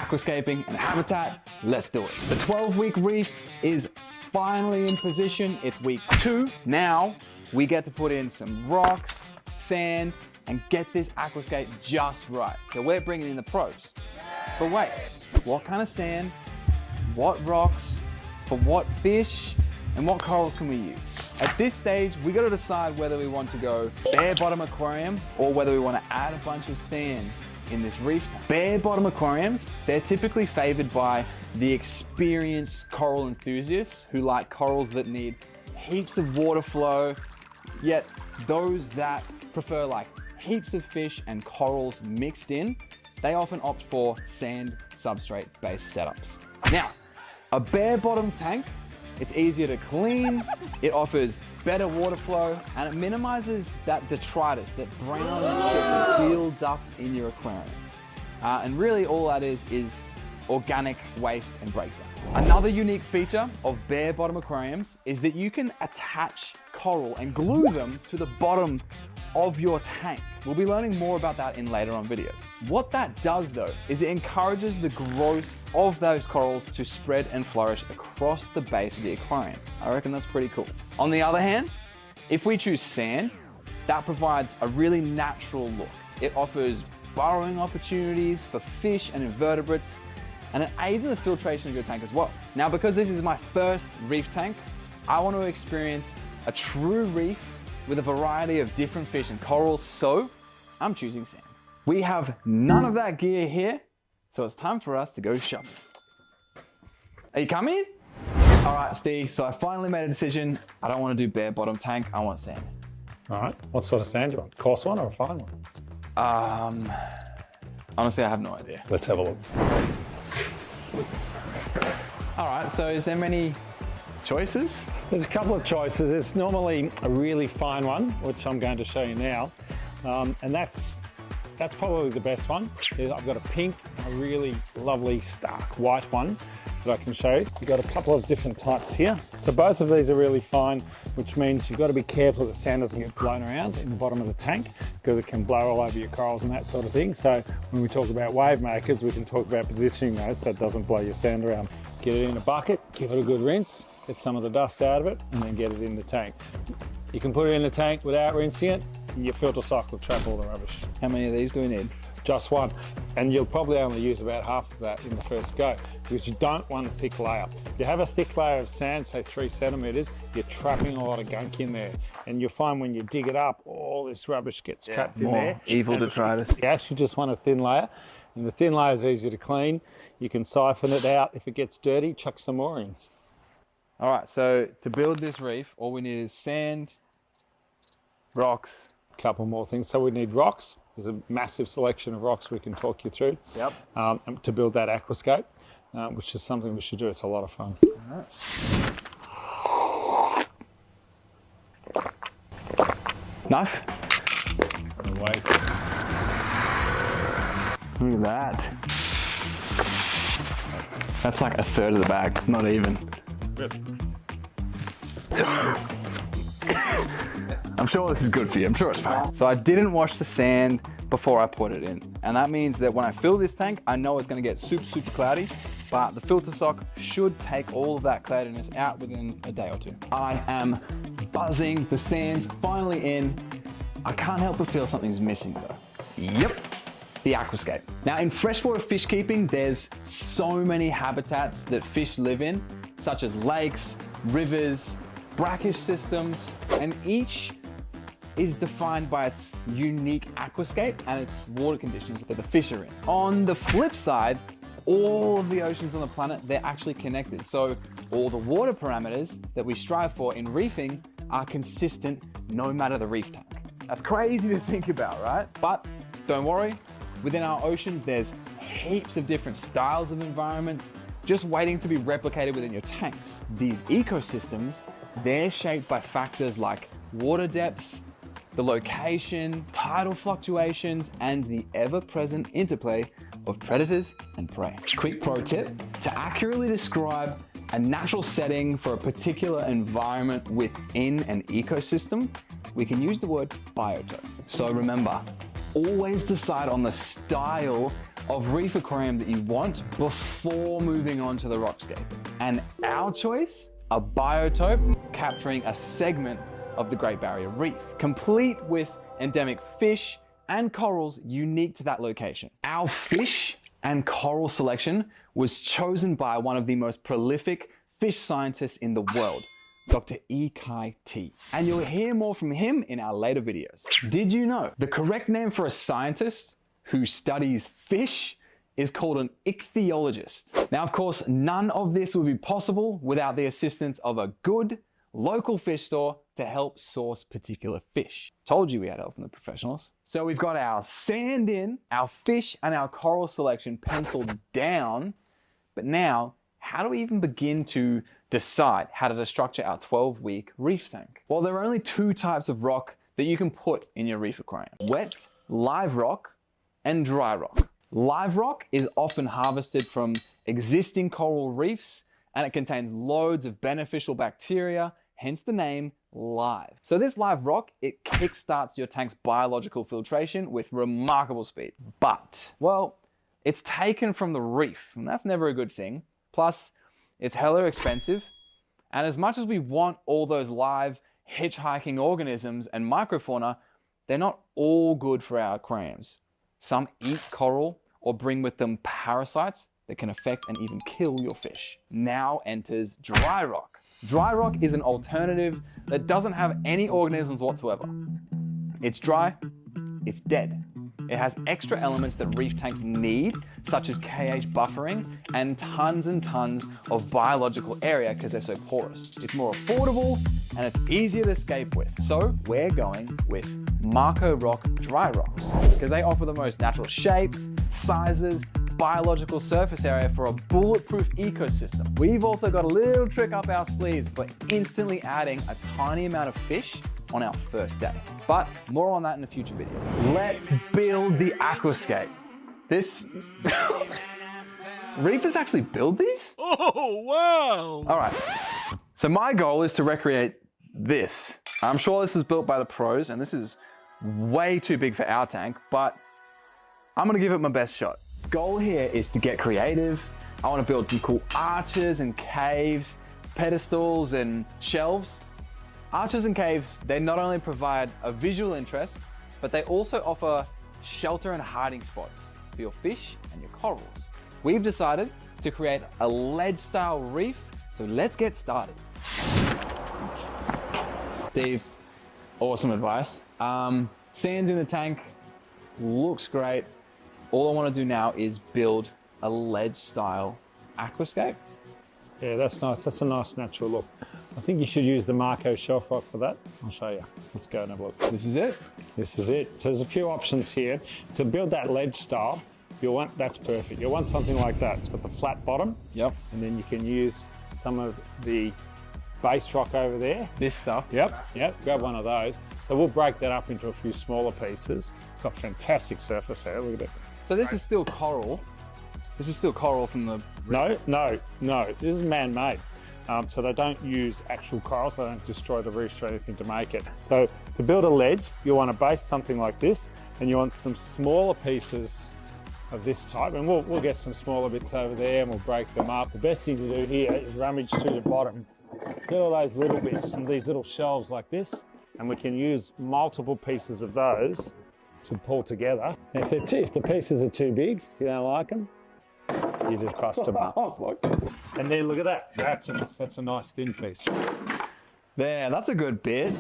aquascaping and habitat, let's do it. The 12-week reef is finally in position. It's week 2. Now we get to put in some rocks, sand, and get this aquascape just right. So we're bringing in the pros. But wait, what kind of sand, what rocks, for what fish, and what corals can we use? At this stage, we gotta decide whether we want to go bare bottom aquarium or whether we wanna add a bunch of sand in this reef tank. Bare bottom aquariums, they're typically favored by the experienced coral enthusiasts who like corals that need heaps of water flow, yet those that prefer like heaps of fish and corals mixed in, they often opt for sand substrate based setups. Now, a bare bottom tank, it's easier to clean, it offers better water flow, and it minimizes that detritus, that brown shit that builds up in your aquarium. And really all that is organic waste and breakdown. Another unique feature of bare bottom aquariums is that you can attach coral and glue them to the bottom of your tank. We'll be learning more about that in later on videos. What that does though, is it encourages the growth of those corals to spread and flourish across the base of the aquarium. I reckon that's pretty cool. On the other hand, if we choose sand, that provides a really natural look. It offers burrowing opportunities for fish and invertebrates, and it aids in the filtration of your tank as well. Now, because this is my first reef tank, I want to experience a true reef with a variety of different fish and corals, so I'm choosing sand. We have none of that gear here, so it's time for us to go shopping. Are you coming? All right, Steve, so I finally made a decision. I don't want to do bare bottom tank, I want sand. All right, what sort of sand do you want? Coarse one or a fine one? Honestly, I have no idea. Let's have a look. All right, so is there many choices? There's a couple of choices. There's normally a really fine one, which I'm going to show you now. And that's probably the best one. I've got a pink, a really lovely stark white one that I can show you. You've got a couple of different types here. So both of these are really fine, which means you've got to be careful that the sand doesn't get blown around in the bottom of the tank because it can blow all over your corals and that sort of thing. So when we talk about wave makers, we can talk about positioning those so it doesn't blow your sand around. Get it in a bucket, give it a good rinse, get some of the dust out of it, and then get it in the tank. You can put it in the tank without rinsing it, and your filter cycle will trap all the rubbish. How many of these do we need? Just one. And you'll probably only use about half of that in the first go because you don't want a thick layer. If you have a thick layer of sand, say 3 centimeters, you're trapping a lot of gunk in there. And you'll find when you dig it up, all this rubbish gets trapped in there. Evil detritus. You actually just want a thin layer. And the thin layer is easy to clean. You can siphon it out. If it gets dirty, chuck some more in. All right, so to build this reef, all we need is sand, rocks. A couple more things. So we need rocks. There's a massive selection of rocks we can talk you through. Yep. To build that aquascape, which is something we should do. It's a lot of fun. All right. Knife? Wait. Look at that. That's like a third of the bag, not even. I'm sure this is good for you, I'm sure it's fine. So I didn't wash the sand before I put it in. And that means that when I fill this tank, I know it's gonna get super cloudy, but the filter sock should take all of that cloudiness out within a day or two. I am buzzing, the sand's finally in. I can't help but feel something's missing though. Yep, the aquascape. Now in freshwater fish keeping, there's so many habitats that fish live in, such as lakes, rivers, brackish systems, and each is defined by its unique aquascape and its water conditions that the fish are in. On the flip side, all of the oceans on the planet, they're actually connected. So all the water parameters that we strive for in reefing are consistent no matter the reef type. That's crazy to think about, right? But don't worry, within our oceans, there's heaps of different styles of environments just waiting to be replicated within your tanks. These ecosystems, they're shaped by factors like water depth, the location, tidal fluctuations, and the ever-present interplay of predators and prey. Quick pro tip, to accurately describe a natural setting for a particular environment within an ecosystem, we can use the word biotope. So remember, always decide on the style of reef aquarium that you want before moving on to the rockscaping. And our choice, a biotope capturing a segment of the Great Barrier Reef, complete with endemic fish and corals unique to that location. Our fish and coral selection was chosen by one of the most prolific fish scientists in the world, Dr. E. T. And you'll hear more from him in our later videos. Did you know the correct name for a scientist who studies fish is called an ichthyologist? Now, of course, none of this would be possible without the assistance of a good local fish store to help source particular fish. Told you we had help from the professionals. So we've got our sand in, our fish and our coral selection penciled down, but now, how do we even begin to decide how to structure our 12-week reef tank? Well, there are only two types of rock that you can put in your reef aquarium: wet, live rock, and dry rock. Live rock is often harvested from existing coral reefs, and it contains loads of beneficial bacteria, hence the name live. So this live rock, it kickstarts your tank's biological filtration with remarkable speed. But, well, it's taken from the reef, and that's never a good thing. Plus, it's hella expensive, and as much as we want all those live hitchhiking organisms and microfauna, they're not all good for our aquariums. Some eat coral or bring with them parasites that can affect and even kill your fish. Now enters dry rock. Dry rock is an alternative that doesn't have any organisms whatsoever. It's dry, it's dead. It has extra elements that reef tanks need, such as KH buffering and tons of biological area because they're so porous. It's more affordable and it's easier to escape with. So we're going with Marco Rock dry rocks because they offer the most natural shapes, sizes, biological surface area for a bulletproof ecosystem. We've also got a little trick up our sleeves for instantly adding a tiny amount of fish on our first day. But more on that in a future video. Let's build the aquascape. This reefers actually build these? Oh, wow! All right, so my goal is to recreate this. I'm sure this is built by the pros and this is way too big for our tank, but I'm gonna give it my best shot. Goal here is to get creative. I wanna build some cool arches and caves, pedestals and shelves. Arches and caves, they not only provide a visual interest, but they also offer shelter and hiding spots for your fish and your corals. We've decided to create a lead-style reef, so let's get started. Steve, awesome advice. Sand's in the tank, looks great. All I want to do now is build a ledge-style aquascape. Yeah, that's nice. That's a nice natural look. I think you should use the Marco shelf rock for that. I'll show you. Let's go and have a look. This is it? This is it. So there's a few options here. To build that ledge style, you'll want, that's perfect. You'll want something like that. It's got the flat bottom. Yep. And then you can use some of the base rock over there. This stuff? Yep, grab one of those. So we'll break that up into a few smaller pieces. It's got fantastic surface area, look at it. So this is still coral. This is still coral from the... No, this is man-made. So they don't use actual coral, so they don't destroy the reefs or anything to make it. So to build a ledge, you want to base something like this, and you want some smaller pieces of this type, and we'll get some smaller bits over there and we'll break them up. The best thing to do here is rummage to the bottom. Get all those little bits and these little shelves like this, and we can use multiple pieces of those to pull together. If the pieces are too big, if you don't like them, you just bust them up. And then look at that. That's a nice thin piece. There, that's a good bit.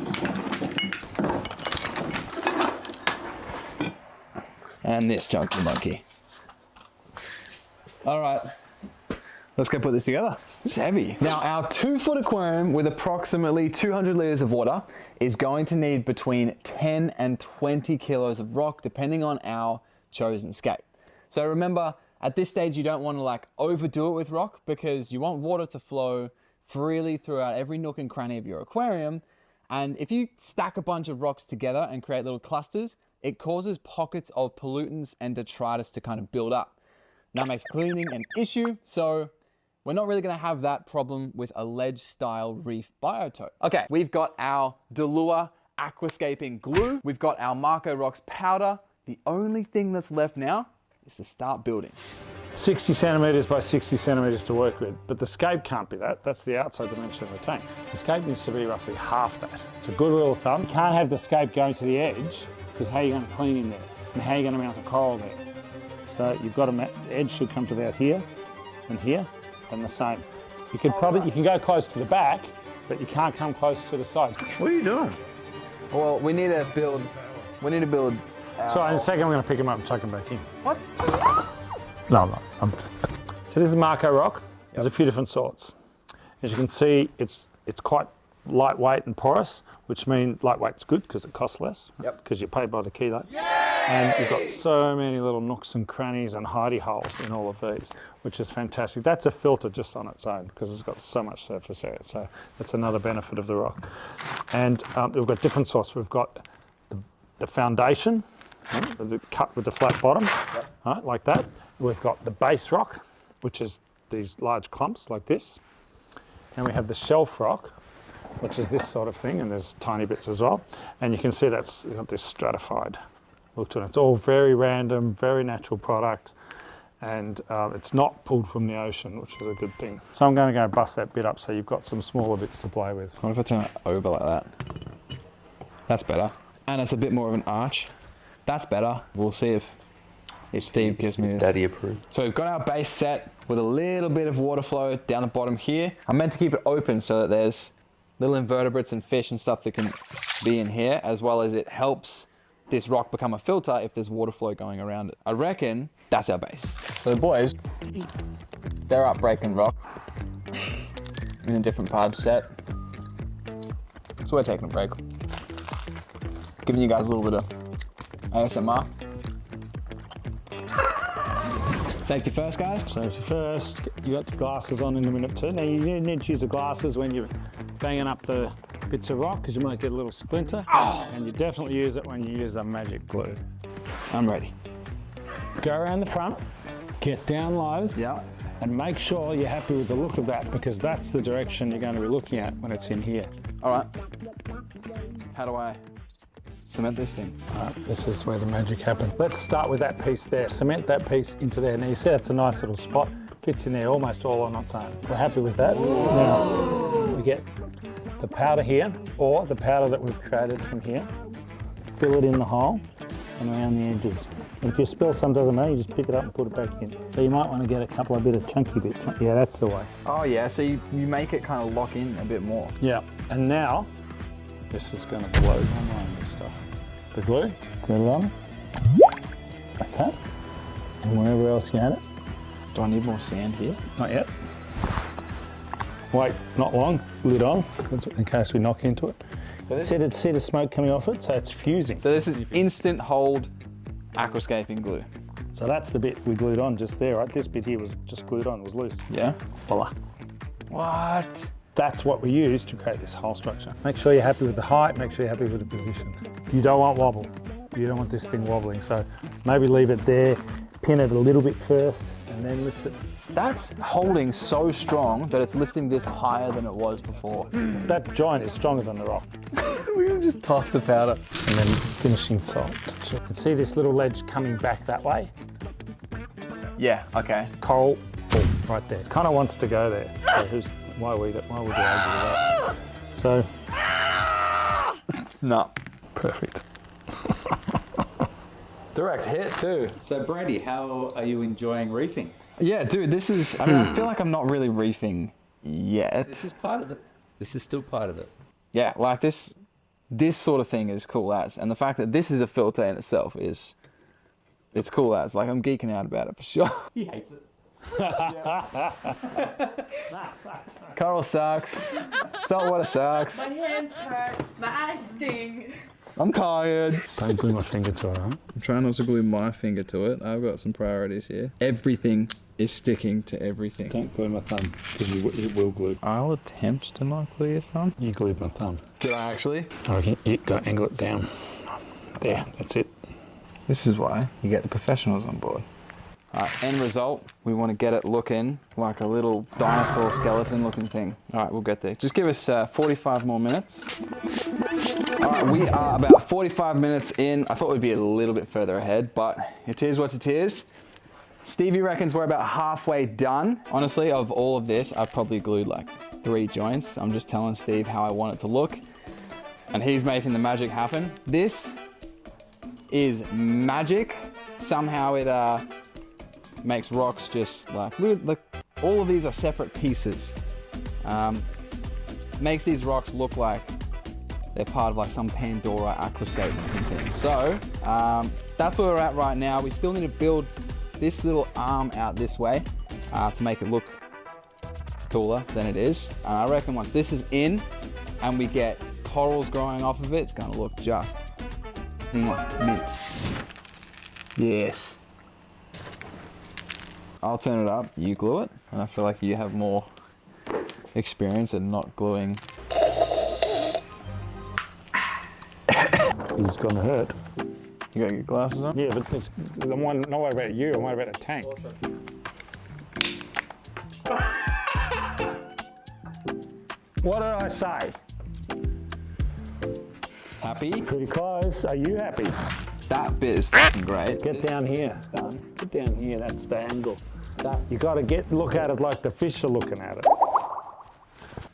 And this chunky monkey. All right, let's go put this together. It's heavy. Now, our 2-foot aquarium with approximately 200 liters of water is going to need between 10 and 20 kilos of rock, depending on our chosen scape. So remember, at this stage, you don't want to like overdo it with rock because you want water to flow freely throughout every nook and cranny of your aquarium. And if you stack a bunch of rocks together and create little clusters, it causes pockets of pollutants and detritus to kind of build up. That makes cleaning an issue, so we're not really gonna have that problem with a ledge-style reef biotope. Okay, we've got our Delua Aquascaping glue, we've got our Marco Rocks powder. The only thing that's left now is to start building. 60 centimetres by 60 centimetres to work with, but the scape can't be that. That's the outside dimension of the tank. The scape needs to be roughly half that. It's a good rule of thumb. You can't have the scape going to the edge, because how are you going to clean in there? And how are you going to mount a coral there? So you've got the edge should come to about here, and the same. You could you can go close to the back, but you can't come close to the sides. What are you doing? Well, we need to build. So in a second, I'm going to pick him up and tuck him back in. What? No. So this is Marco rock. There's a few different sorts. As you can see, it's quite lightweight and porous, which means lightweight's good because it costs less. Yep. Because you're paid by the kilo. And you've got so many little nooks and crannies and hidey holes in all of these, which is fantastic. That's a filter just on its own because it's got so much surface area. So that's another benefit of the rock. And we've got different sorts. We've got the foundation, cut with the flat bottom, right, like that. We've got the base rock, which is these large clumps like this. And we have the shelf rock, which is this sort of thing, and there's tiny bits as well. And you can see that's got this stratified look to it. It's all very random, very natural product, and it's not pulled from the ocean, which is a good thing. So I'm going to go bust that bit up so you've got some smaller bits to play with. What if I turn it over like that? That's better. And it's a bit more of an arch. That's better. We'll see if Steve gives me... Daddy approved. So we've got our base set with a little bit of water flow down the bottom here. I meant to keep it open so that there's little invertebrates and fish and stuff that can be in here, as well as it helps this rock become a filter if there's water flow going around it. I reckon that's our base. So the boys, they're up breaking rock in a different part of the set. So we're taking a break. Giving you guys a little bit of ASMR. Safety first, guys. Safety first. You got the glasses on in a minute too. Now you need to use the glasses when you're banging up the bits of rock because you might get a little splinter. And you definitely use it when you use the magic glue. I'm ready. Go around the front, get down low, and make sure you're happy with the look of that because that's the direction you're going to be looking at when it's in here. All right. How do I cement this thing? This is where the magic happens. Let's start with that piece there. Cement that piece into there. Now you see that's a nice little spot. Fits in there almost all on its own. We're happy with that. Now we get the powder here, or the powder that we've created from here. Fill it in the hole and around the edges. And if you spill some, doesn't matter, you just pick it up and put it back in. So you might want to get a couple of bit of chunky bits. Yeah, that's the way. Oh yeah, so you make it kind of lock in a bit more. Yeah, and now this is going to blow my mind, this stuff. The glue, get it on, like that, and wherever else you had it. Do I need more sand here? Not yet. Wait, not long, lid on, in case we knock into it. So see the smoke coming off it, so it's fusing. So this is instant hold aquascaping glue. So that's the bit we glued on just there, right? This bit here was just glued on, it was loose. Yeah. Voila. What? That's what we use to create this whole structure. Make sure you're happy with the height, make sure you're happy with the position. You don't want wobble. You don't want this thing wobbling, so maybe leave it there, pin it a little bit first, and then lift it. That's holding so strong that it's lifting this higher than it was before. That joint is stronger than the rock. We're gonna just toss the powder. And then finishing top. So you can see this little ledge coming back that way. Yeah, okay. Coral, boom, right there. It kind of wants to go there. So why would you argue with that? So, no. Perfect. Direct hit too. So Brady, how are you enjoying reefing? Yeah, dude, this is, I mean, I feel like I'm not really reefing yet. This is part of it. This is still part of it. Yeah, like this sort of thing is cool as, and the fact that this is a filter in itself is, it's cool as. Like, I'm geeking out about it for sure. He hates it. Coral sucks. Saltwater sucks. My hands hurt. My eyes sting. I'm tired. Don't glue my finger to it, huh? I'm trying not to glue my finger to it. I've got some priorities here. Everything is sticking to everything. Don't glue my thumb, because it will glue. I'll attempt to not glue your thumb. You glued my thumb. Did I actually? I reckon you got to angle it down. There, that's it. This is why you get the professionals on board. Alright, end result, we want to get it looking like a little dinosaur skeleton looking thing. Alright, we'll get there. Just give us 45 more minutes. Alright, we are about 45 minutes in. I thought we'd be a little bit further ahead, but it is what it is. Stevie reckons we're about halfway done. Honestly, of all of this, I've probably glued like 3 joints. I'm just telling Steve how I want it to look, and he's making the magic happen. This is magic. Somehow it makes rocks just like, look, all of these are separate pieces. Makes these rocks look like they're part of like some Pandora aquascaping thing. So that's where we're at right now. We still need to build this little arm out this way to make it look cooler than it is. And I reckon once this is in and we get corals growing off of it, it's gonna look just mint. Yes. I'll turn it up, you glue it, and I feel like you have more experience in not gluing. It's gonna hurt. You got your glasses on? Yeah, but it's, I'm not worried about you, I'm worried about the tank. What did I say? Happy? Pretty close. Are you happy? That bit is fucking great. Get down here. Get down here, that's the angle. You gotta look at it like the fish are looking at it.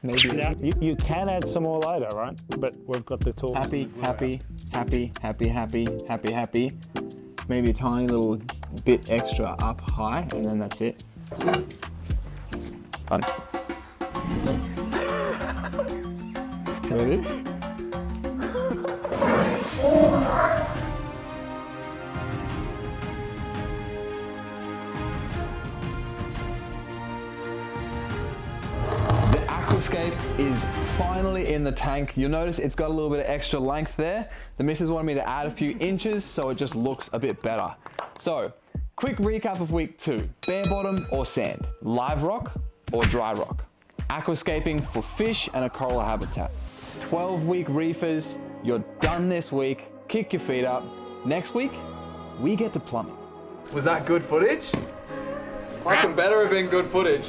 Maybe. Now, you can add some more later, right? But we've got the tools. Happy, happy, happy, happy, happy, happy, happy. Maybe a tiny little bit extra up high, and then that's it. Fun. There it is. Aquascape is finally in the tank. You'll notice it's got a little bit of extra length there. The missus wanted me to add a few inches so it just looks a bit better. So, quick recap of week 2. Bare bottom or sand? Live rock or dry rock? Aquascaping for fish and a coral habitat. 12-week reefers. You're done this week. Kick your feet up. Next week, we get to plumbing. Was that good footage? I can better have been good footage.